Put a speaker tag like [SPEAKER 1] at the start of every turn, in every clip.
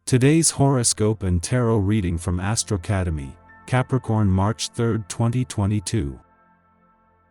[SPEAKER 1] Today's horoscope and tarot reading from Astrocademy, Capricorn March 3, 2022.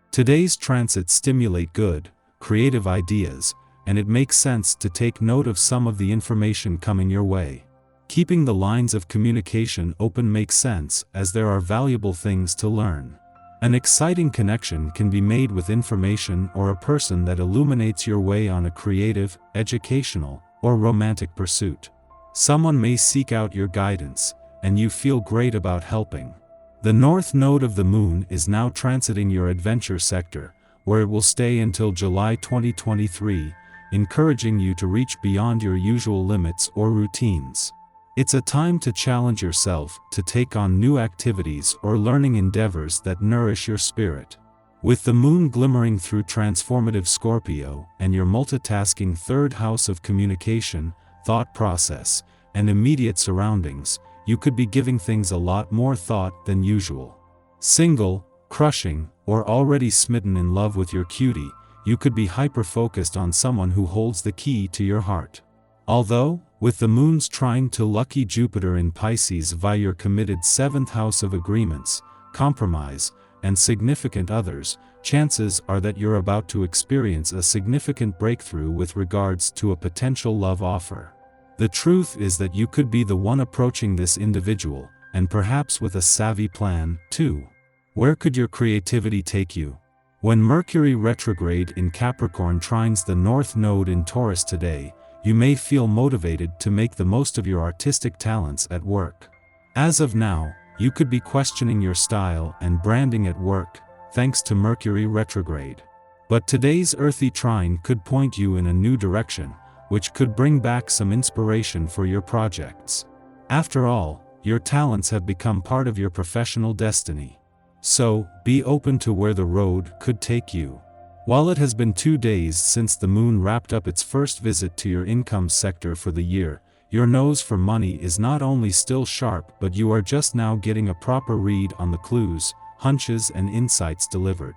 [SPEAKER 1] Today's transits stimulate good, creative ideas, and it makes sense to take note of some of the information coming your way. Keeping the lines of communication open makes sense, as there are valuable things to learn. An exciting connection can be made with information or a person that illuminates your way on a creative, educational, or romantic pursuit. Someone may seek out your guidance, and you feel great about helping. The north node of the moon is now transiting your adventure sector, where it will stay until July 2023, encouraging you to reach beyond your usual limits or routines. It's a time to challenge yourself, to take on new activities or learning endeavors that nourish your spirit. With the moon glimmering through transformative Scorpio and your multitasking third house of communication, thought process, and immediate surroundings, you could be giving things a lot more thought than usual. Single, crushing, or already smitten in love with your cutie, you could be hyper-focused on someone who holds the key to your heart. Although, with the moon's trine to lucky Jupiter in Pisces via your committed 7th house of agreements, compromise, and significant others, chances are that you're about to experience a significant breakthrough with regards to a potential love offer. The truth is that you could be the one approaching this individual, and perhaps with a savvy plan, too. Where could your creativity take you? When Mercury retrograde in Capricorn trines the north node in Taurus today, you may feel motivated to make the most of your artistic talents at work. As of now, you could be questioning your style and branding at work, thanks to Mercury retrograde. But today's earthy trine could point you in a new direction, which could bring back some inspiration for your projects. After all, your talents have become part of your professional destiny. So, be open to where the road could take you. While it has been 2 days since the moon wrapped up its first visit to your income sector for the year, your nose for money is not only still sharp, but you are just now getting a proper read on the clues, hunches, and insights delivered.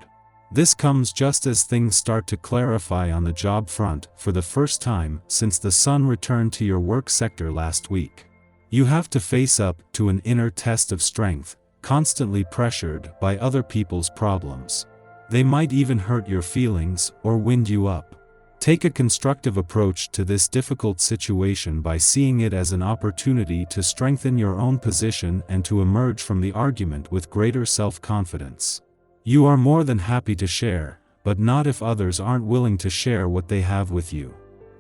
[SPEAKER 1] This comes just as things start to clarify on the job front for the first time since the sun returned to your work sector last week. You have to face up to an inner test of strength, constantly pressured by other people's problems. They might even hurt your feelings or wind you up. Take a constructive approach to this difficult situation by seeing it as an opportunity to strengthen your own position and to emerge from the argument with greater self-confidence. You are more than happy to share, but not if others aren't willing to share what they have with you.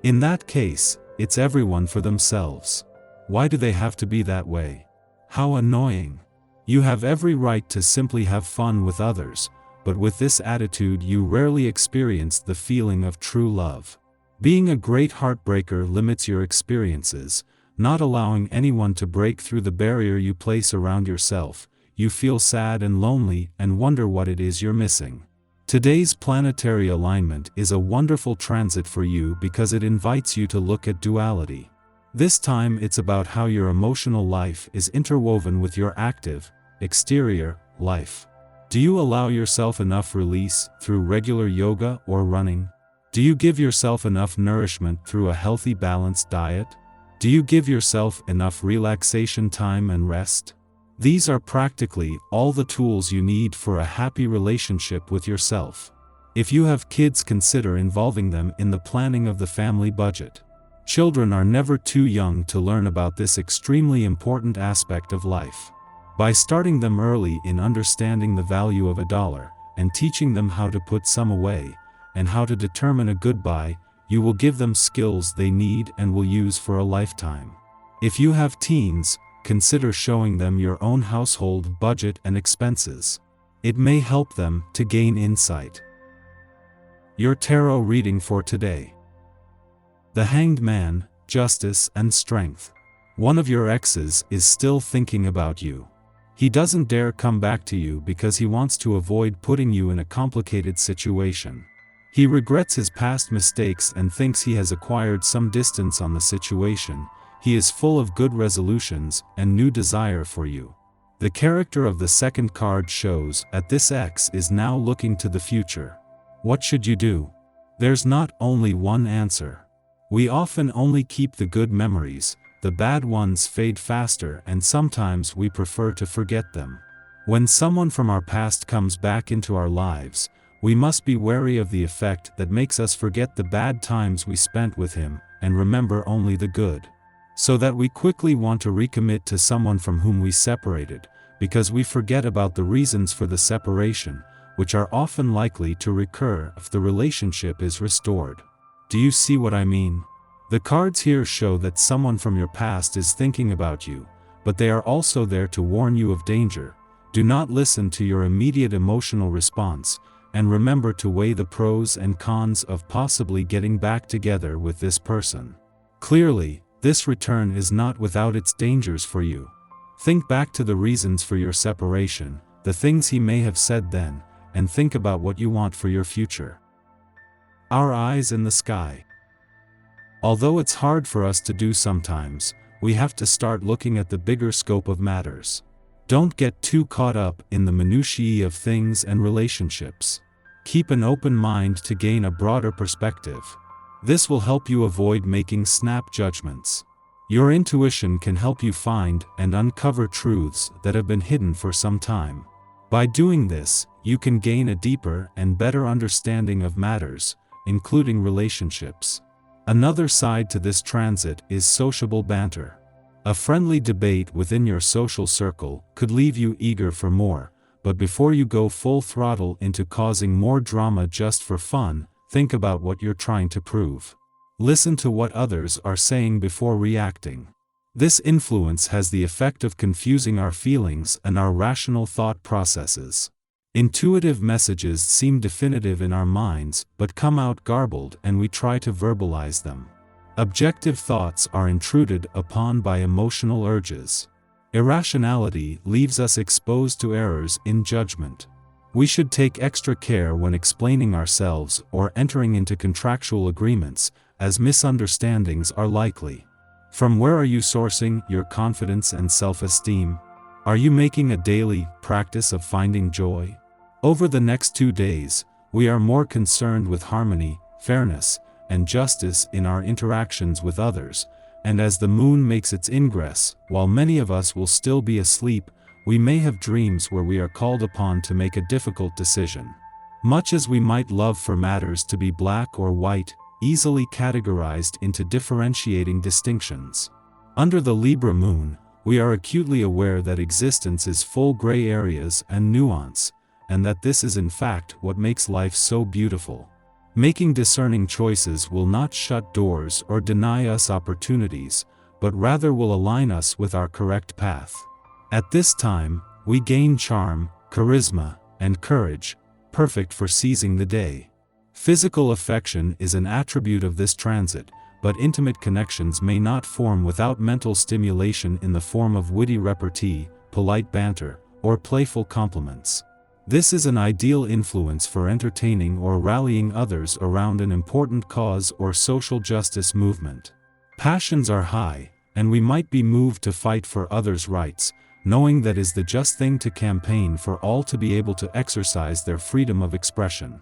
[SPEAKER 1] In that case, it's everyone for themselves. Why do they have to be that way? How annoying. You have every right to simply have fun with others, but with this attitude you rarely experience the feeling of true love. Being a great heartbreaker limits your experiences, not allowing anyone to break through the barrier you place around yourself. You feel sad and lonely and wonder what it is you're missing. Today's planetary alignment is a wonderful transit for you because it invites you to look at duality. This time it's about how your emotional life is interwoven with your active, exterior life. Do you allow yourself enough release through regular yoga or running? Do you give yourself enough nourishment through a healthy, balanced diet? Do you give yourself enough relaxation time and rest? These are practically all the tools you need for a happy relationship with yourself. If you have kids, consider involving them in the planning of the family budget. Children are never too young to learn about this extremely important aspect of life. By starting them early in understanding the value of $1, and teaching them how to put some away, and how to determine a good buy, you will give them skills they need and will use for a lifetime. If you have teens, consider showing them your own household budget and expenses. It may help them to gain insight. Your tarot reading for today. The Hanged Man, Justice and Strength. One of your exes is still thinking about you. He doesn't dare come back to you because he wants to avoid putting you in a complicated situation. He regrets his past mistakes and thinks he has acquired some distance on the situation. He is full of good resolutions and new desire for you. The character of the second card shows that this ex is now looking to the future. What should you do? There's not only one answer. We often only keep the good memories, the bad ones fade faster and sometimes we prefer to forget them. When someone from our past comes back into our lives, we must be wary of the effect that makes us forget the bad times we spent with him and remember only the good. So that we quickly want to recommit to someone from whom we separated, because we forget about the reasons for the separation, which are often likely to recur if the relationship is restored. Do you see what I mean? The cards here show that someone from your past is thinking about you, but they are also there to warn you of danger. Do not listen to your immediate emotional response, and remember to weigh the pros and cons of possibly getting back together with this person. Clearly, this return is not without its dangers for you. Think back to the reasons for your separation, the things he may have said then, and think about what you want for your future. Our eyes in the sky. Although it's hard for us to do sometimes, we have to start looking at the bigger scope of matters. Don't get too caught up in the minutiae of things and relationships. Keep an open mind to gain a broader perspective. This will help you avoid making snap judgments. Your intuition can help you find and uncover truths that have been hidden for some time. By doing this, you can gain a deeper and better understanding of matters, including relationships. Another side to this transit is sociable banter. A friendly debate within your social circle could leave you eager for more, but before you go full throttle into causing more drama just for fun, think about what you're trying to prove. Listen to what others are saying before reacting. This influence has the effect of confusing our feelings and our rational thought processes. Intuitive messages seem definitive in our minds but come out garbled and we try to verbalize them. Objective thoughts are intruded upon by emotional urges. Irrationality leaves us exposed to errors in judgment. We should take extra care when explaining ourselves or entering into contractual agreements, as misunderstandings are likely. From where are you sourcing your confidence and self-esteem? Are you making a daily practice of finding joy? Over the next 2 days, we are more concerned with harmony, fairness, and justice in our interactions with others, and as the moon makes its ingress, while many of us will still be asleep, we may have dreams where we are called upon to make a difficult decision. Much as we might love for matters to be black or white, easily categorized into differentiating distinctions. Under the Libra moon, we are acutely aware that existence is full gray areas and nuance, and that this is in fact what makes life so beautiful. Making discerning choices will not shut doors or deny us opportunities, but rather will align us with our correct path. At this time, we gain charm, charisma, and courage, perfect for seizing the day. Physical affection is an attribute of this transit, but intimate connections may not form without mental stimulation in the form of witty repartee, polite banter, or playful compliments. This is an ideal influence for entertaining or rallying others around an important cause or social justice movement. Passions are high, and we might be moved to fight for others' rights, knowing that is the just thing to campaign for all to be able to exercise their freedom of expression.